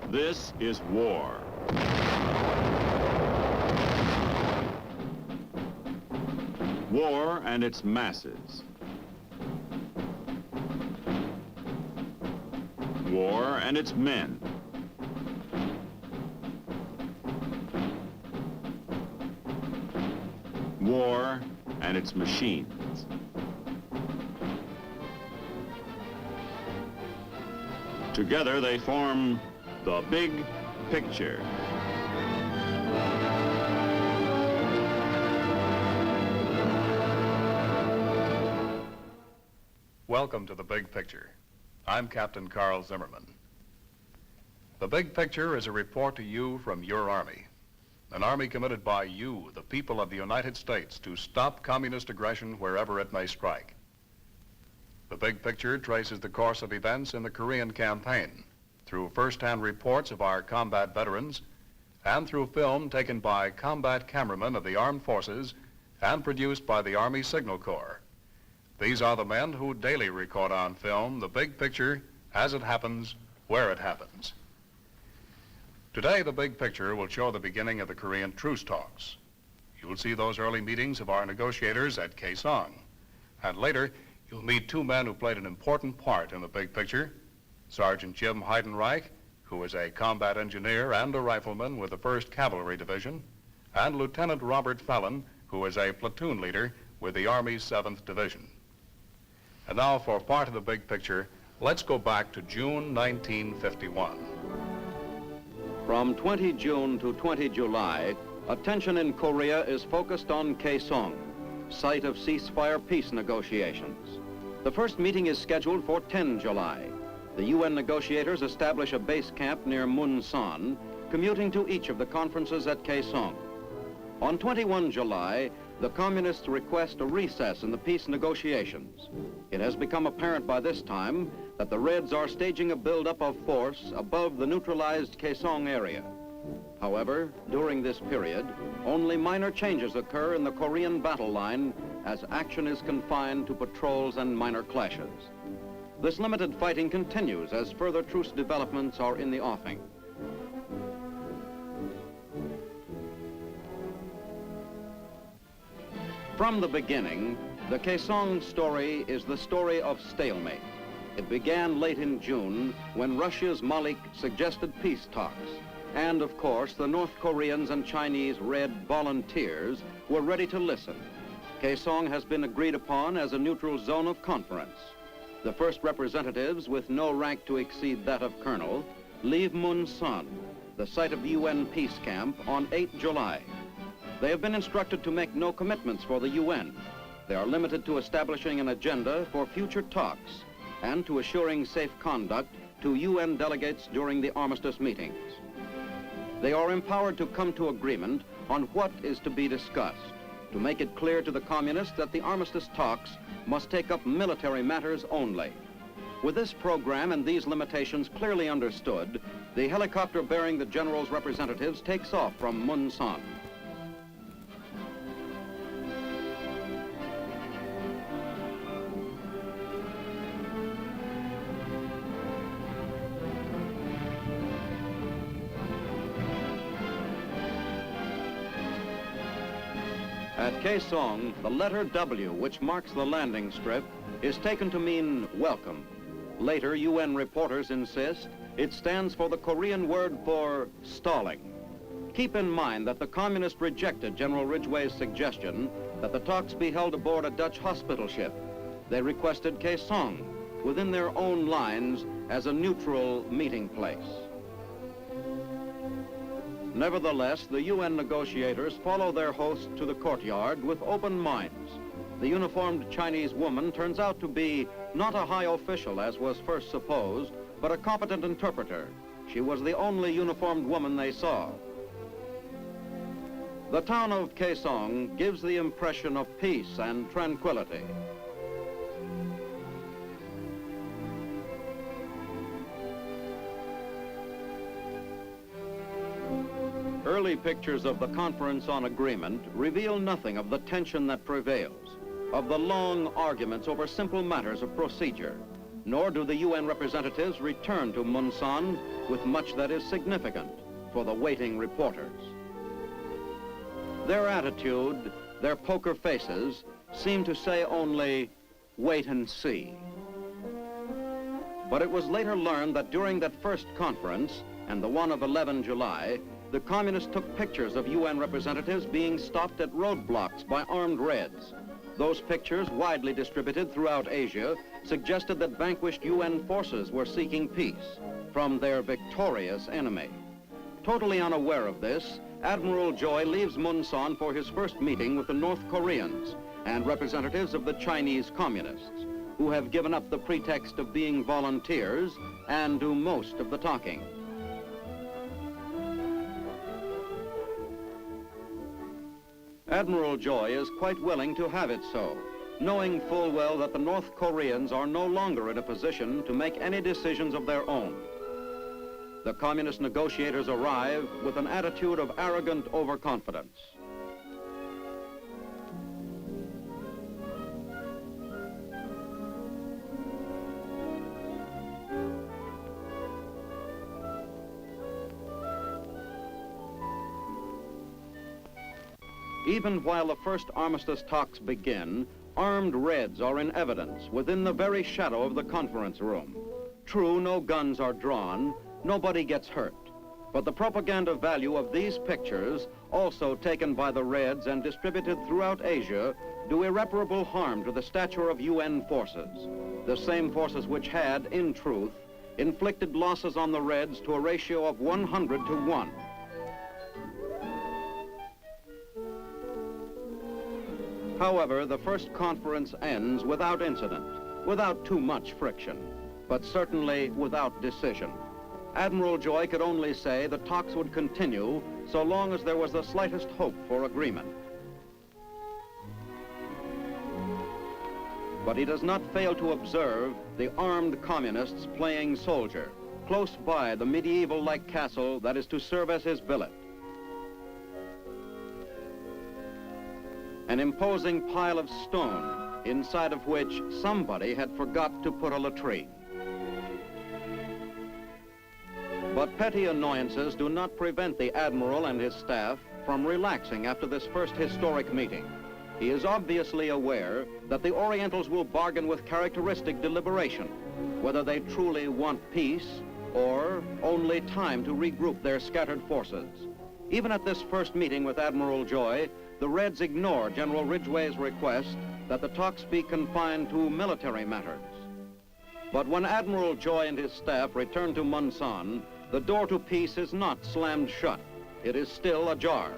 This is war. War and its masses. War and its men. War and its machines. Together they form the big picture. Welcome to The Big Picture. I'm Captain Carl Zimmerman. The Big Picture is a report to you from your Army. An Army committed by you, the people of the United States, to stop communist aggression wherever it may strike. The Big Picture traces the course of events in the Korean campaign through first-hand reports of our combat veterans and through film taken by combat cameramen of the armed forces and produced by the Army Signal Corps. These are the men who daily record on film the big picture as it happens, where it happens. Today, the big picture will show the beginning of the Korean truce talks. You will see those early meetings of our negotiators at Kaesong. And later, you'll meet two men who played an important part in the big picture. Sergeant Jim Heidenreith, who is a combat engineer and a rifleman with the 1st Cavalry Division, and Lieutenant Robert Fallon, who is a platoon leader with the Army's 7th Division. And now, for part of the big picture, let's go back to June 1951. From 20 June to 20 July, attention in Korea is focused on Kaesong, site of ceasefire peace negotiations. The first meeting is scheduled for 10 July. The UN negotiators establish a base camp near Munsan, commuting to each of the conferences at Kaesong. On 21 July, the Communists request a recess in the peace negotiations. It has become apparent by this time that the Reds are staging a buildup of force above the neutralized Kaesong area. However, during this period, only minor changes occur in the Korean battle line as action is confined to patrols and minor clashes. This limited fighting continues as further truce developments are in the offing. From the beginning, the Kaesong story is the story of stalemate. It began late in June when Russia's Malik suggested peace talks. And of course, the North Koreans and Chinese Red volunteers were ready to listen. Kaesong has been agreed upon as a neutral zone of conference. The first representatives, with no rank to exceed that of colonel, leave Munsan, the site of the UN peace camp, on 8 July. They have been instructed to make no commitments for the UN. They are limited to establishing an agenda for future talks and to assuring safe conduct to UN delegates during the armistice meetings. They are empowered to come to agreement on what is to be discussed, to make it clear to the communists that the armistice talks must take up military matters only. With this program and these limitations clearly understood, the helicopter bearing the general's representatives takes off from Munsan. At Kaesong, the letter W, which marks the landing strip, is taken to mean welcome. Later, UN reporters insist it stands for the Korean word for stalling. Keep in mind that the communists rejected General Ridgway's suggestion that the talks be held aboard a Dutch hospital ship. They requested Kaesong, within their own lines, as a neutral meeting place. Nevertheless, the UN negotiators follow their host to the courtyard with open minds. The uniformed Chinese woman turns out to be not a high official, as was first supposed, but a competent interpreter. She was the only uniformed woman they saw. The town of Kaesong gives the impression of peace and tranquility. Early pictures of the Conference on Agreement reveal nothing of the tension that prevails, of the long arguments over simple matters of procedure, nor do the UN representatives return to Munsan with much that is significant for the waiting reporters. Their attitude, their poker faces, seem to say only, wait and see. But it was later learned that during that first conference, and the one of 11 July, the communists took pictures of UN representatives being stopped at roadblocks by armed Reds. Those pictures, widely distributed throughout Asia, suggested that vanquished UN forces were seeking peace from their victorious enemy. Totally unaware of this, Admiral Joy leaves Munsan for his first meeting with the North Koreans and representatives of the Chinese communists, who have given up the pretext of being volunteers and do most of the talking. Admiral Joy is quite willing to have it so, knowing full well that the North Koreans are no longer in a position to make any decisions of their own. The communist negotiators arrive with an attitude of arrogant overconfidence. Even while the first armistice talks begin, armed Reds are in evidence within the very shadow of the conference room. True, no guns are drawn, nobody gets hurt. But the propaganda value of these pictures, also taken by the Reds and distributed throughout Asia, do irreparable harm to the stature of UN forces. The same forces which had, in truth, inflicted losses on the Reds to a ratio of 100 to 1. However, the first conference ends without incident, without too much friction, but certainly without decision. Admiral Joy could only say the talks would continue so long as there was the slightest hope for agreement. But he does not fail to observe the armed communists playing soldier, close by the medieval-like castle that is to serve as his billet. An imposing pile of stone, inside of which somebody had forgot to put a latrine. But petty annoyances do not prevent the Admiral and his staff from relaxing after this first historic meeting. He is obviously aware that the Orientals will bargain with characteristic deliberation, whether they truly want peace or only time to regroup their scattered forces. Even at this first meeting with Admiral Joy, the Reds ignore General Ridgway's request that the talks be confined to military matters. But when Admiral Joy and his staff return to Munsan, the door to peace is not slammed shut. It is still ajar.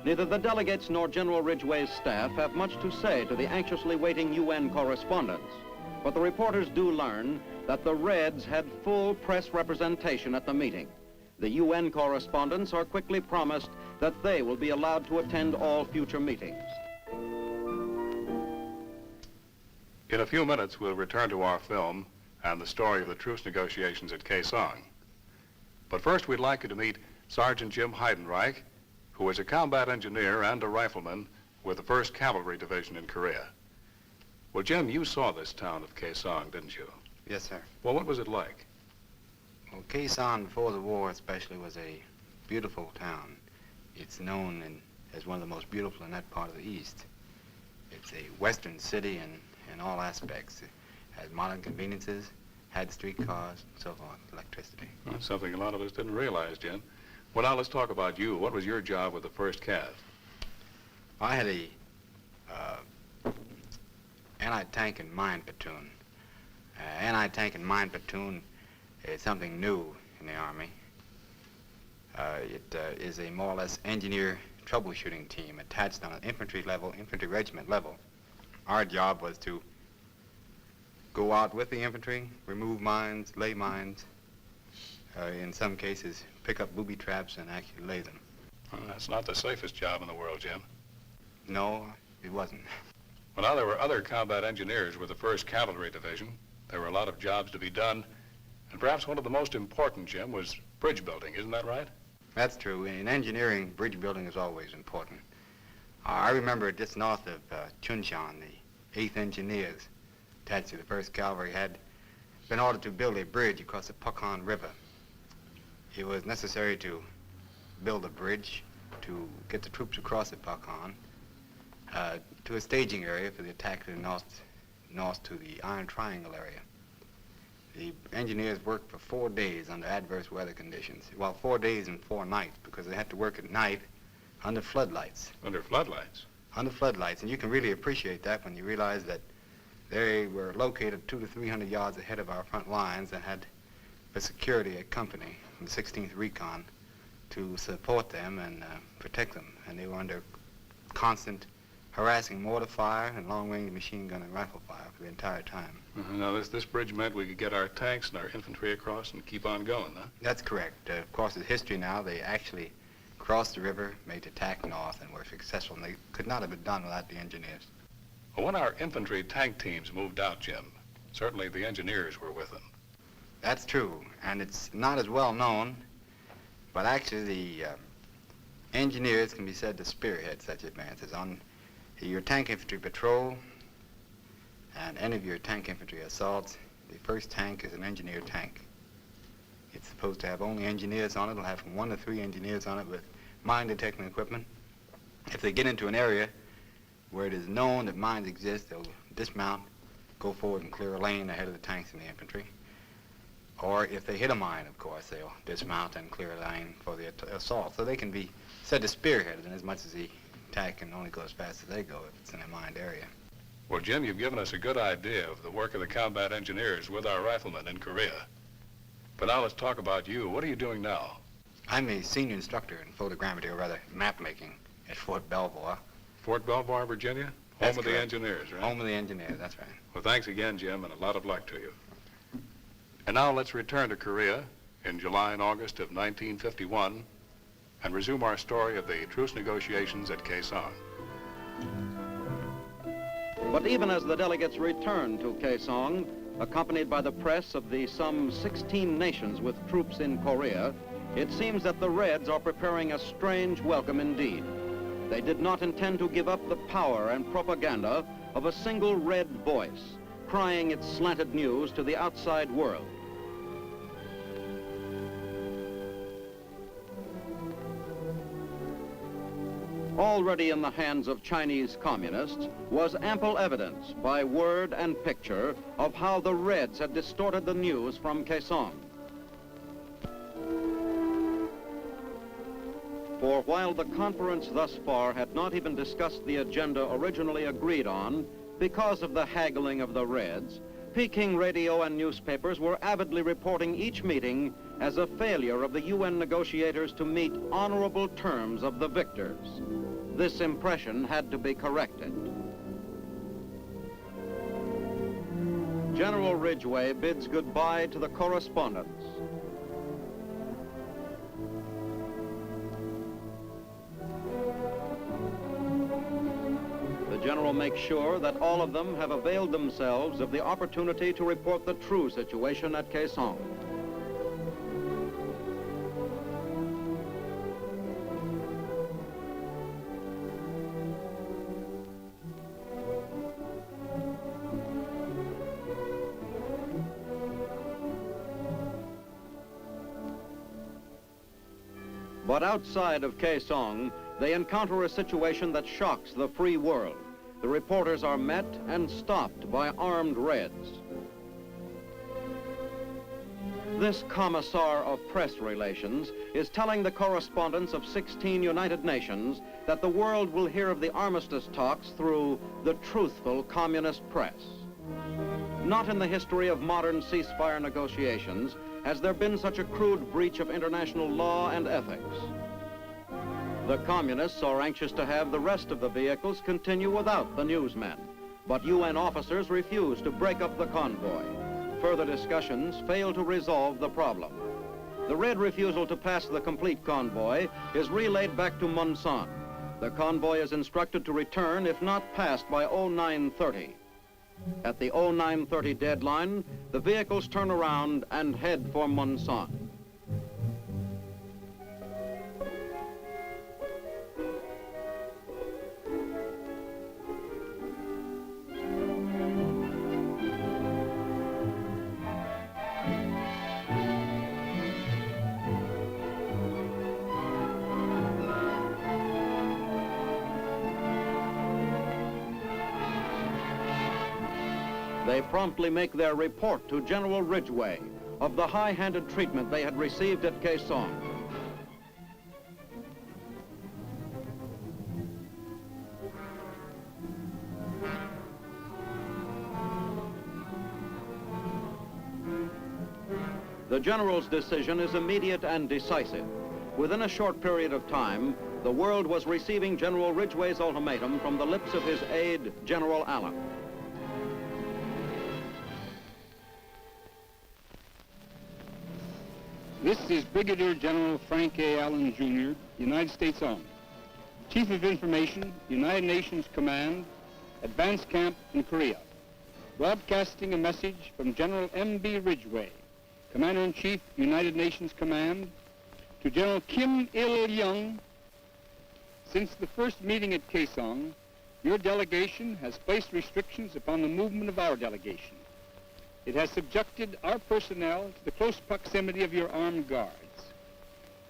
Neither the delegates nor General Ridgway's staff have much to say to the anxiously waiting UN correspondents. But the reporters do learn that the Reds had full press representation at the meeting. The UN correspondents are quickly promised that they will be allowed to attend all future meetings. In a few minutes, we'll return to our film and the story of the truce negotiations at Kaesong. But first, we'd like you to meet Sergeant Jim Heidenreith, who was a combat engineer and a rifleman with the 1st Cavalry Division in Korea. Well, Jim, you saw this town of Kaesong, didn't you? Yes, sir. Well, what was it like? Well, Kaesong, before the war especially, was a beautiful town. It's known as one of the most beautiful in that part of the East. It's a western city in all aspects. It has modern conveniences, had streetcars, and so forth, electricity. Well, that's something a lot of us didn't realize, Jim. Well, now let's talk about you. What was your job with the 1st Cav? I had a anti-tank and mine platoon. Anti-tank and mine platoon is something new in the Army. It is a more or less engineer troubleshooting team attached on an infantry level, infantry regiment level. Our job was to go out with the infantry, remove mines, lay mines, in some cases pick up booby traps and actually lay them. Well, that's not the safest job in the world, Jim. No, it wasn't. Well, now there were other combat engineers with the 1st Cavalry Division. There were a lot of jobs to be done, and perhaps one of the most important, Jim, was bridge building. Isn't that right? That's true. In engineering, bridge building is always important. I remember just north of Chunshan, the 8th Engineers attached to the 1st Cavalry had been ordered to build a bridge across the Pukhon River. it was necessary to build a bridge to get the troops across the Pakhan to a staging area for the attack to the north to the Iron Triangle area. The engineers worked for 4 days under adverse weather conditions. Well, 4 days and 4 nights, because they had to work at night under floodlights. Under floodlights? Under floodlights, and you can really appreciate that when you realize that they were located 200 to 300 yards ahead of our front lines and had for security a company from the 16th Recon to support them and protect them. And they were under constant harassing mortar fire and long-range machine gun and rifle fire for the entire time. Now, this bridge meant we could get our tanks and our infantry across and keep on going, huh? That's correct. Of course, it's history now. They actually crossed the river, made the attack north, and were successful. And they could not have been done without the engineers. Well, when our infantry tank teams moved out, Jim, certainly the engineers were with them. That's true, and it's not as well known, but actually the engineers can be said to spearhead such advances. On your tank infantry patrol and any of your tank infantry assaults, the first tank is an engineer tank. It's supposed to have only engineers on it. It'll have from 1 to 3 engineers on it with mine detecting equipment. If they get into an area where it is known that mines exist, they'll dismount, go forward and clear a lane ahead of the tanks and the infantry. Or if they hit a mine, of course, they'll dismount and clear a lane for the assault. So they can be said to spearhead it in as much as the attack can only go as fast as they go if it's in a mined area. Well, Jim, you've given us a good idea of the work of the combat engineers with our riflemen in Korea. But now let's talk about you. What are you doing now? I'm a senior instructor in photogrammetry, or rather map making, at Fort Belvoir. Fort Belvoir, Virginia? That's Home of the correct. engineers, right? Home of the engineers, that's right. Well, thanks again, Jim, and a lot of luck to you. And now let's return to Korea in July and August of 1951 and resume our story of the truce negotiations at Kaesong. But even as the delegates returned to Kaesong, accompanied by the press of the some 16 nations with troops in Korea, it seems that the Reds are preparing a strange welcome indeed. They did not intend to give up the power and propaganda of a single red voice, crying its slanted news to the outside world. Already in the hands of Chinese communists was ample evidence by word and picture of how the Reds had distorted the news from Kaesong. For while the conference thus far had not even discussed the agenda originally agreed on because of the haggling of the Reds, Peking radio and newspapers were avidly reporting each meeting as a failure of the UN negotiators to meet honorable terms of the victors. This impression had to be corrected. General Ridgway bids goodbye to the correspondents. The general makes sure that all of them have availed themselves of the opportunity to report the true situation at Kaesong. But outside of Kaesong, they encounter a situation that shocks the free world. The reporters are met and stopped by armed Reds. This commissar of press relations is telling the correspondents of 16 United Nations that the world will hear of the armistice talks through the truthful communist press. Not in the history of modern ceasefire negotiations has there been such a crude breach of international law and ethics. The communists are anxious to have the rest of the vehicles continue without the newsmen, but UN officers refuse to break up the convoy. Further discussions fail to resolve the problem. The Red refusal to pass the complete convoy is relayed back to Munsan. The convoy is instructed to return if not passed by 0930. At the 0930 deadline, the vehicles turn around and head for Munsan. They promptly make their report to General Ridgway of the high-handed treatment they had received at Kaesong. The general's decision is immediate and decisive. Within a short period of time, the world was receiving General Ridgway's ultimatum from the lips of his aide, General Allen. This is Brigadier General Frank A. Allen, Jr., United States Army, Chief of Information, United Nations Command, Advance Camp in Korea, broadcasting a message from General M.B. Ridgway, Commander-in-Chief, United Nations Command, to General Kim Il-young. Since the first meeting at Kaesong, your delegation has placed restrictions upon the movement of our delegation. It has subjected our personnel to the close proximity of your armed guards.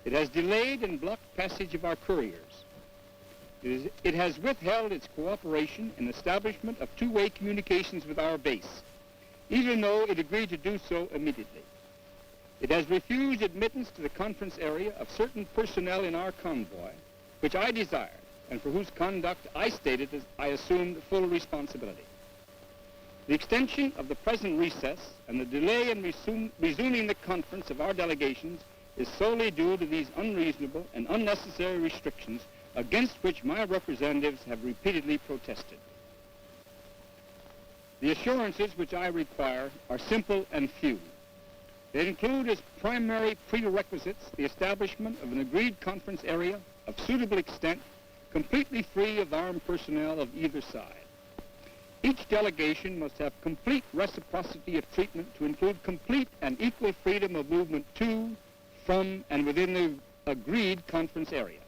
It has delayed and blocked passage of our couriers. It has withheld its cooperation in establishment of two-way communications with our base, even though it agreed to do so immediately. It has refused admittance to the conference area of certain personnel in our convoy, which I desired, and for whose conduct I stated as I assumed full responsibility. The extension of the present recess and the delay in resuming the conference of our delegations is solely due to these unreasonable and unnecessary restrictions against which my representatives have repeatedly protested. The assurances which I require are simple and few. They include as primary prerequisites the establishment of an agreed conference area of suitable extent, completely free of armed personnel of either side. Each delegation must have complete reciprocity of treatment to include complete and equal freedom of movement to, from, and within the agreed conference area,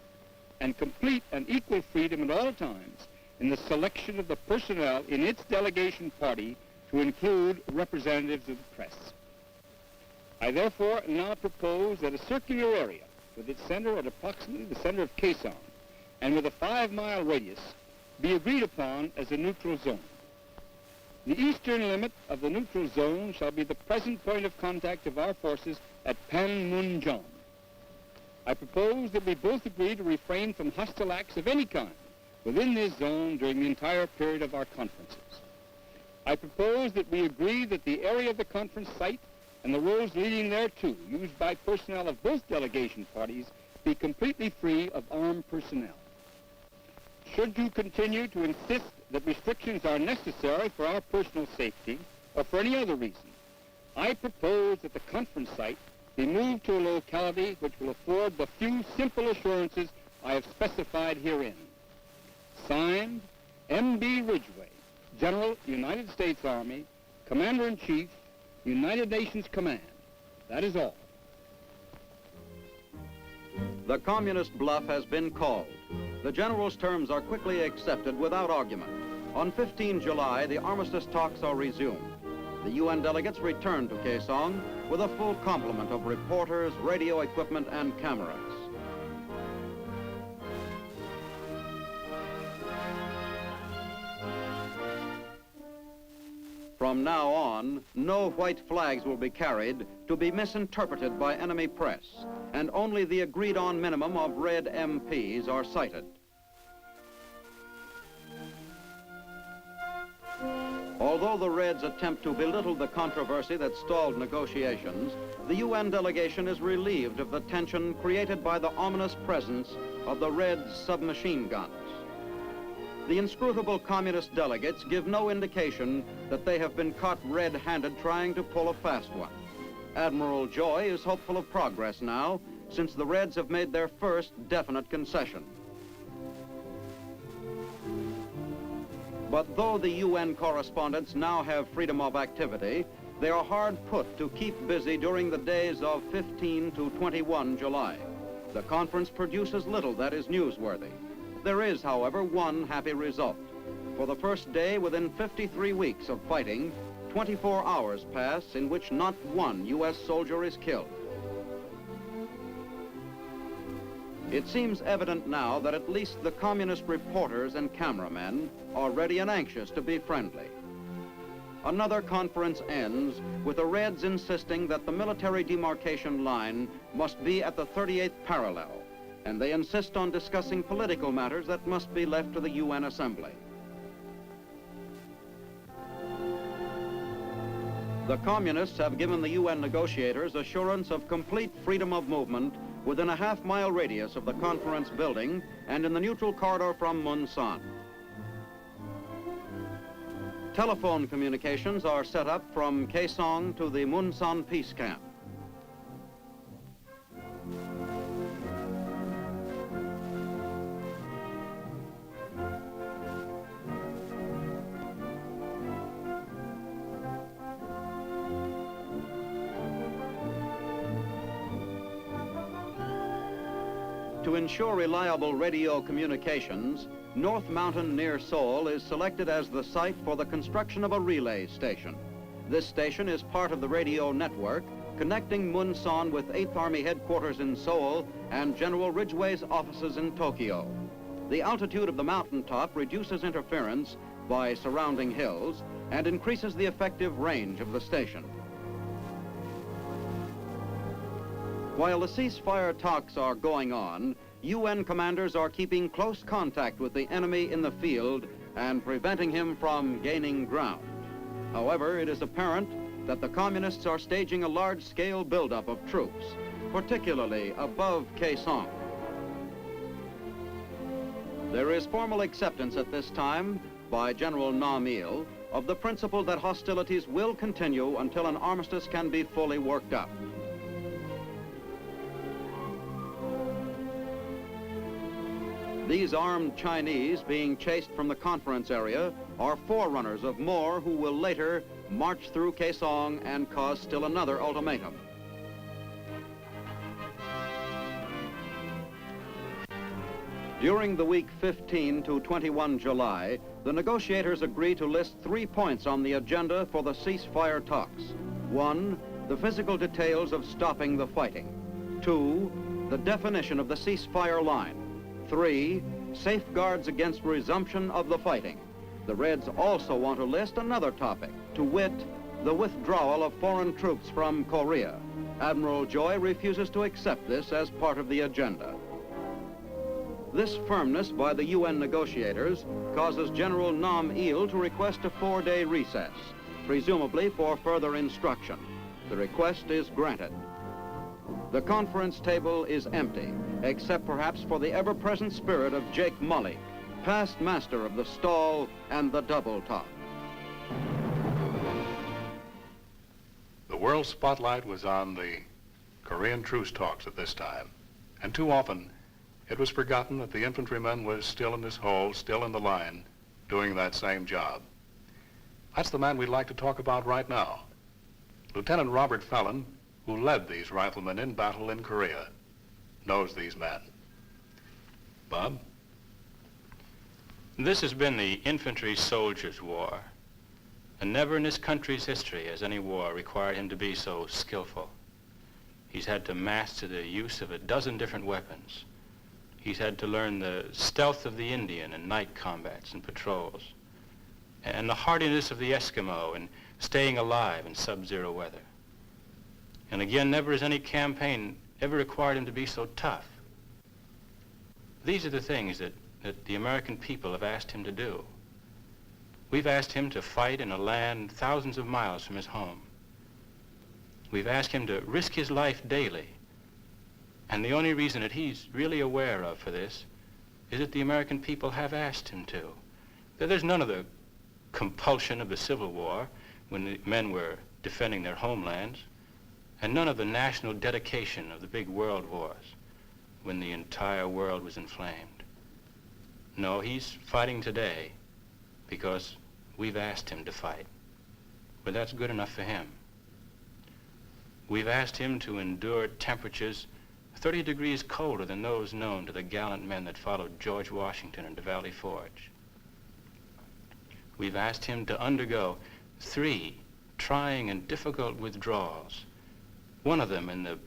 and complete and equal freedom at all times in the selection of the personnel in its delegation party to include representatives of the press. I therefore now propose that a circular area with its center at approximately the center of Kaesong and with a 5-mile radius be agreed upon as a neutral zone. The eastern limit of the neutral zone shall be the present point of contact of our forces at Panmunjom. I propose that we both agree to refrain from hostile acts of any kind within this zone during the entire period of our conferences. I propose that we agree that the area of the conference site and the roads leading thereto, used by personnel of both delegation parties, be completely free of armed personnel. Should you continue to insist that restrictions are necessary for our personal safety or for any other reason, I propose that the conference site be moved to a locality which will afford the few simple assurances I have specified herein. Signed, M.B. Ridgway, General, United States Army, Commander-in-Chief, United Nations Command. That is all. The communist bluff has been called. The general's terms are quickly accepted without argument. On 15 July, the armistice talks are resumed. The UN delegates return to Kaesong with a full complement of reporters, radio equipment, and cameras. From now on, no white flags will be carried to be misinterpreted by enemy press, and only the agreed-on minimum of red MPs are cited. Although the Reds attempt to belittle the controversy that stalled negotiations, the UN delegation is relieved of the tension created by the ominous presence of the Reds' submachine guns. The inscrutable communist delegates give no indication that they have been caught red-handed trying to pull a fast one. Admiral Joy is hopeful of progress now, since the Reds have made their first definite concession. But though the UN correspondents now have freedom of activity, they are hard put to keep busy during the days of 15 to 21 July. The conference produces little that is newsworthy. There is, however, one happy result. For the first day within 53 weeks of fighting, 24 hours pass in which not one U.S. soldier is killed. It seems evident now that at least the communist reporters and cameramen are ready and anxious to be friendly. another conference ends with the Reds insisting that the military demarcation line must be at the 38th parallel, and they insist on discussing political matters that must be left to the UN Assembly. The communists have given the UN negotiators assurance of complete freedom of movement within a half-mile radius of the conference building and in the neutral corridor from Munsan. Telephone communications are set up from Kaesong to the Munsan peace camp. To ensure reliable radio communications, North Mountain near Seoul is selected as the site for the construction of a relay station. This station is part of the radio network connecting Munsan with 8th Army headquarters in Seoul and General Ridgway's offices in Tokyo. The altitude of the mountaintop reduces interference by surrounding hills and increases the effective range of the station. While the ceasefire talks are going on, UN commanders are keeping close contact with the enemy in the field and preventing him from gaining ground. However, it is apparent that the communists are staging a large-scale buildup of troops, particularly above Kaesong. There is formal acceptance at this time by General Nam Il of the principle that hostilities will continue until an armistice can be fully worked up. These armed Chinese being chased from the conference area are forerunners of more who will later march through Kaesong and cause still another ultimatum. During the week 15 to 21 July, the negotiators agree to list 3 points on the agenda for the ceasefire talks. 1, the physical details of stopping the fighting. 2, the definition of the ceasefire line. 3, safeguards against resumption of the fighting. The Reds also want to list another topic, to wit, the withdrawal of foreign troops from Korea. Admiral Joy refuses to accept this as part of the agenda. This firmness by the UN negotiators causes General Nam Il to request a 4-day recess, presumably for further instruction. The request is granted. The conference table is empty, except perhaps for the ever-present spirit of Jake Mully, past master of the stall and the double top. The world spotlight was on the Korean truce talks at this time, and too often it was forgotten that the infantryman was still in his hole, still in the line, doing that same job. That's the man we'd like to talk about right now. Lieutenant Robert Fallon, who led these riflemen in battle in Korea, knows these men. Bob? This has been the infantry soldier's war, and never in his country's history has any war required him to be so skillful. He's had to master the use of a dozen different weapons. He's had to learn the stealth of the Indian in night combats and patrols, and the hardiness of the Eskimo in staying alive in sub-zero weather. And again, never has any campaign ever required him to be so tough. These are the things that the American people have asked him to do. We've asked him to fight in a land thousands of miles from his home. We've asked him to risk his life daily. And the only reason that he's really aware of for this is that the American people have asked him to. That there's none of the compulsion of the Civil War when the men were defending their homelands, and none of the national dedication of the big world wars when the entire world was inflamed. No, he's fighting today because we've asked him to fight. But that's good enough for him. We've asked him to endure temperatures 30 degrees colder than those known to the gallant men that followed George Washington into Valley Forge. We've asked him to undergo 3 trying and difficult withdrawals, one of them in the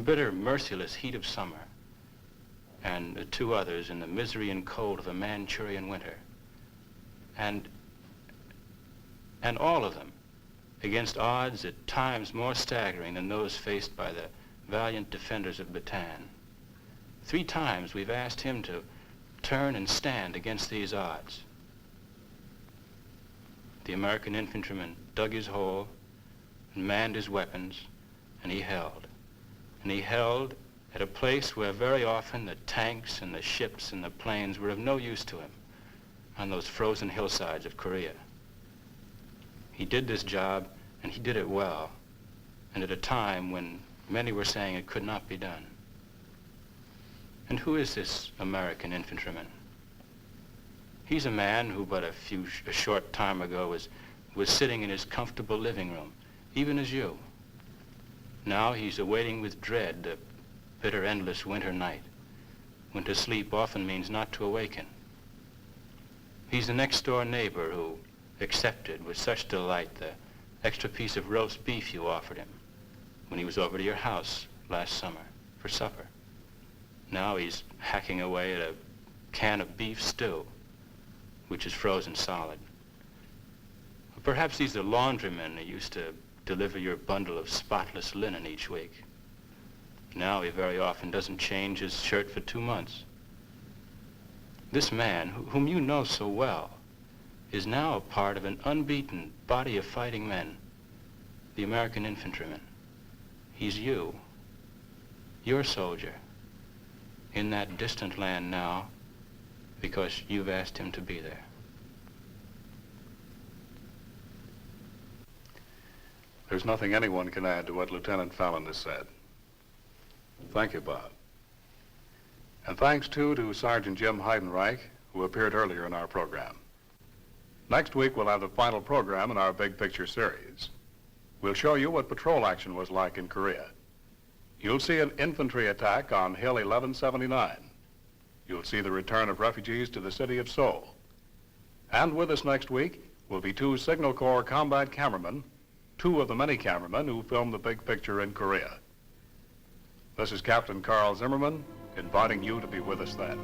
bitter, merciless heat of summer, and 2 others in the misery and cold of a Manchurian winter. And and all of them, against odds at times more staggering than those faced by the valiant defenders of Bataan. 3 times we've asked him to turn and stand against these odds. The American infantryman dug his hole and manned his weapons, and he held. And he held at a place where very often the tanks and the ships and the planes were of no use to him, on those frozen hillsides of Korea. He did this job, and he did it well, and at a time when many were saying it could not be done. And who is this American infantryman? He's a man who but a short time ago was sitting in his comfortable living room, even as you. Now he's awaiting with dread the bitter, endless winter night, when to sleep often means not to awaken. He's the next-door neighbor who accepted with such delight the extra piece of roast beef you offered him when he was over to your house last summer for supper. Now he's hacking away at a can of beef stew, which is frozen solid. Or perhaps he's the laundryman who used to deliver your bundle of spotless linen each week. Now he very often doesn't change his shirt for 2 months. This man, whom you know so well, is now a part of an unbeaten body of fighting men, the American infantryman. He's you, your soldier, in that distant land now because you've asked him to be there. There's nothing anyone can add to what Lieutenant Fallon has said. Thank you, Bob. And thanks, too, to Sergeant Jim Heidenreich, who appeared earlier in our program. Next week, we'll have the final program in our Big Picture series. We'll show you what patrol action was like in Korea. You'll see an infantry attack on Hill 1179. You'll see the return of refugees to the city of Seoul. And with us next week will be 2 Signal Corps combat cameramen, 2 of the many cameramen who filmed the Big Picture in Korea. This is Captain Carl Zimmerman, inviting you to be with us then.